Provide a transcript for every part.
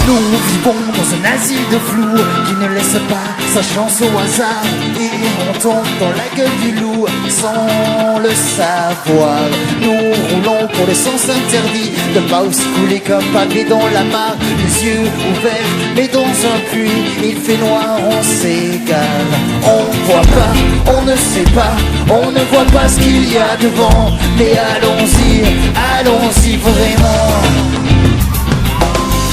Nous vivons dans un asile de flou qui ne laisse pas sa chance au hasard. Et on tombe dans la gueule du loup sans le savoir. Nous roulons pour le sens interdit, de pas aussi couler comme pavé dans la mare. Les yeux ouverts mais dans un puits, il fait noir, on s'égare. On voit pas, on ne sait pas, on ne voit pas ce qu'il y a devant. Mais allons-y, allons-y vraiment.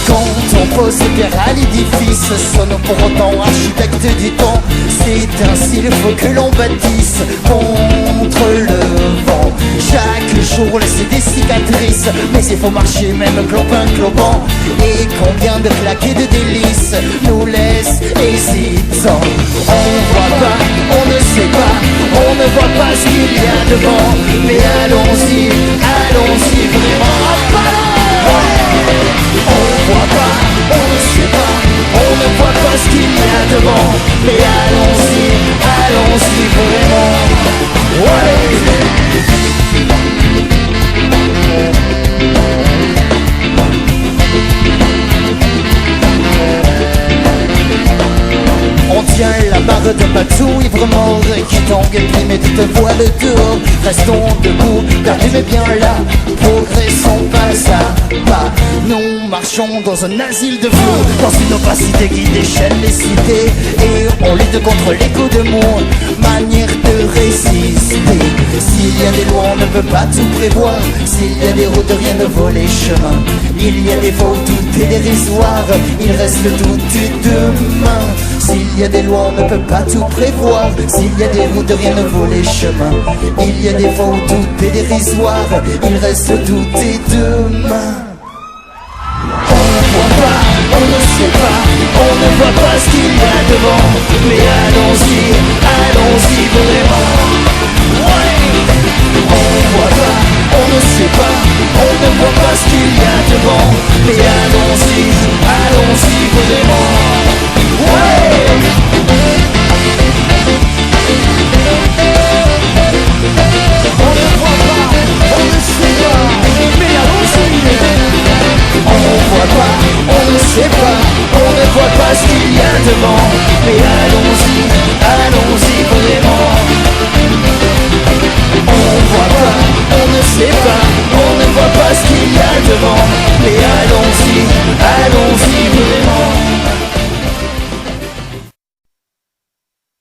Quand on pose les pierres à l'édifice, sonne pour autant architecte du temps. C'est ainsi il faut que l'on bâtisse contre le vent. Chaque jour laisse des cicatrices, mais il faut marcher même clopin clopant. Et combien de claquets de délices nous laissent hésitants. On voit pas, on ne sait pas, on ne voit pas ce qu'il y a devant. Mais allons-y, allons-y vraiment. On voit pas, on ne sait pas, on ne voit pas ce qu'il y a devant. Mais allons-y, allons-y vraiment. On tient la barre de bateau ivre mort qui tangue et puis met toute voile dehors. Restons debout, gardez mais bien là, progressons pas à pas. Nous marchons dans un asile de fou, dans une opacité qui déchaîne les cités. Et on lutte contre l'écho de mon manière de résister. S'il y a des lois on ne peut pas tout prévoir. S'il y a des routes rien ne vaut les chemins. Il y a des faux, tout est dérisoire. Il reste tout et demain. S'il y a des lois, on ne peut pas tout prévoir. S'il y a des routes, rien ne vaut les chemins. Il y a des faux, tout est dérisoire. Il reste tout et demain. On ne voit pas, on ne sait pas, on ne voit pas ce qu'il y a devant. Mais allons-y, allons-y vraiment. On ne voit pas, on ne sait pas, on ne voit pas ce qu'il y a devant. Mais allons-y, allons-y vraiment.